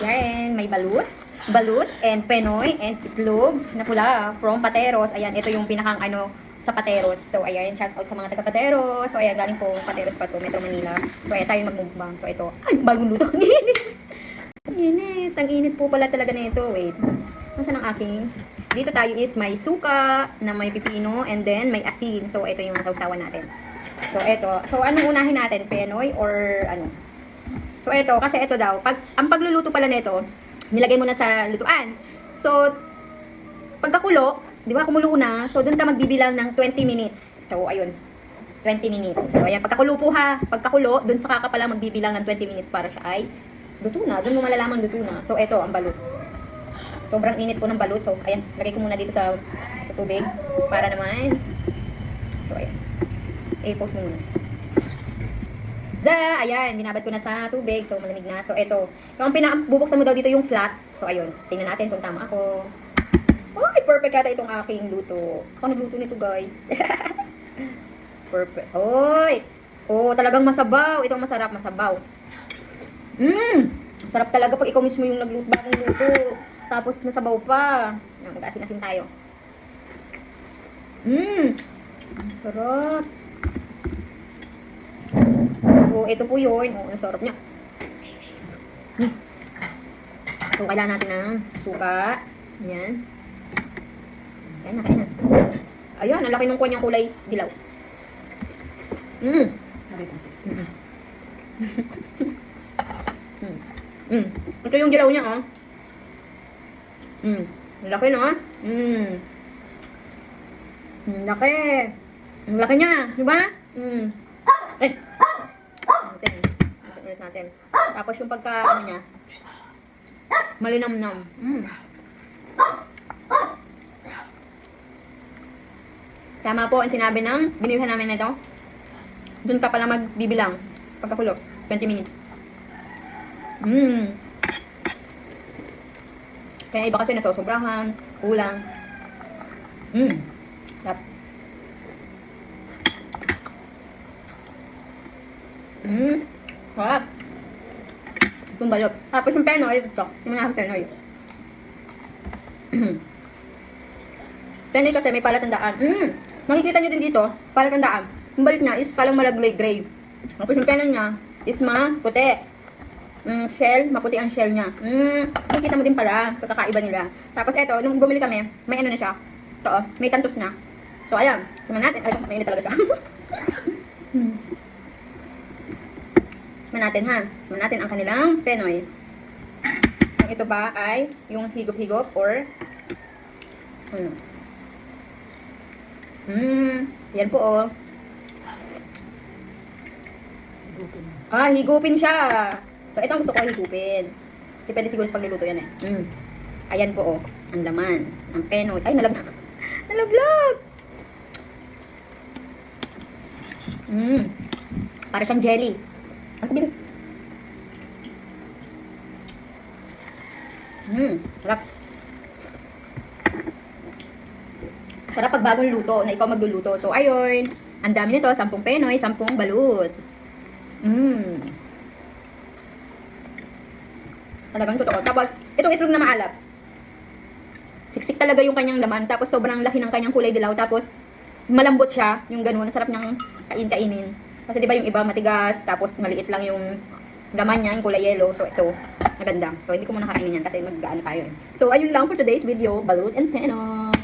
Yan, may balut. Balut and penoy and itlog na pula from Pateros. Ayan, ito yung pinakang ano sa Pateros. So, ayan, shout out sa mga taga Pateros. So, ayan, galing po Pateros pa to, Metro Manila. So, ayan, tayo magmukbang. So, ito, ay, bagong luto. Ang init. Ang init. Ang init po pala talaga na ito. Wait, nasaan ang aking? Dito tayo is may suka na may pipino and then may asin. So, ito yung sausawan natin. So, ito. So, anong unahin natin? Penoy or ano? So, ito, kasi ito daw, ang pagluluto pala nito, nilagay mo na sa lutuan. So, pagkakulo, di ba, kumulo na, so, doon ka magbibilang ng 20 minutes. So, ayun, 20 minutes. So, ayan, pagkakulo po ha, pagkakulo, doon sa ka pala magbibilang ng 20 minutes para siya ay luto na. Doon mo malalaman luto na. So, ito, ang balut. Sobrang init po ng balut. So, ayan, lagay ko muna dito sa tubig para naman. So, ayan. I-post mo muna. Ayan, binabad ko na sa tubig. So, malamig na. So, eto. Yung bubuksan mo daw dito yung flat. So, ayun. Tingnan natin kung tama ako. Ay, perfect yata itong aking luto. Ako nagluto nito, guys. Perfect. Oy! Oh, talagang masabaw. Itong masarap, masabaw. Sarap talaga pag ikaw mismo yung nagluto, bagong luto. Tapos, masabaw pa. Mag-asin-asin tayo. Sarap. So, ito po yun. Oh, ang sarap niya. So, kailangan natin ng suka. Ayan. Ayan, nakain na. Ayan, ang laki ng kanyang kulay dilaw. Ito yung dilaw niya, oh. Ang laki, no? Ang laki. Ang laki niya, di ba? Natin. Tapos yung pagka, ano niya, malinamnam. Tama po ang sinabi ng binilhan namin nito. Doon ka pala magbibilang. Pagkakulo, 20 minutes. Kaya iba kasi nasosobrahan, kulang. Sarap. Sarap. Itong balot. Tapos yung penoy, ito. Yung mga penoy. Penoy kasi may palatandaan. Makikita nyo din dito, palatandaan. Yung balot niya is palang malagray-gray. Tapos yung penoy niya is maputi. Shell, maputi ang shell niya. Makikita mo din pala, pagkakaiba nila. Tapos ito, nung bumili kami, may ano na siya. Ito, may tantos na. So, ayan. Tignan natin. Ay, mainit talaga siya. Natin ha. Natin ang kanilang penoy. Ang ito ba ay yung higop-higop or ano. Yan po oh. Higupin siya. So ito ang gusto ko higupin. Depende siguro sa pagluluto yan eh. Ayan po oh. Ang laman. Ang penoy. Ay nalaglag. Nalaglag. Para siyang jelly. Ang bilis. Sarap. Sarap pag bagong luto na ikaw magluluto. So, ayun. Ang dami nito. 10 penoy, 10 balut. Talagang totoo. Tapos, itong itlog na maalap. Siksik talaga yung kanyang laman. Tapos, sobrang laki ng kanyang kulay dilaw. Tapos, malambot siya. Yung ganun. Sarap niyang kain-kainin. Kasi diba yung iba matigas, tapos maliit lang yung laman niya, yung kulay yellow. So ito, maganda. So hindi ko muna kakainin yan kasi mag-ano tayo eh. So ayun lang for today's video, balut and penoy.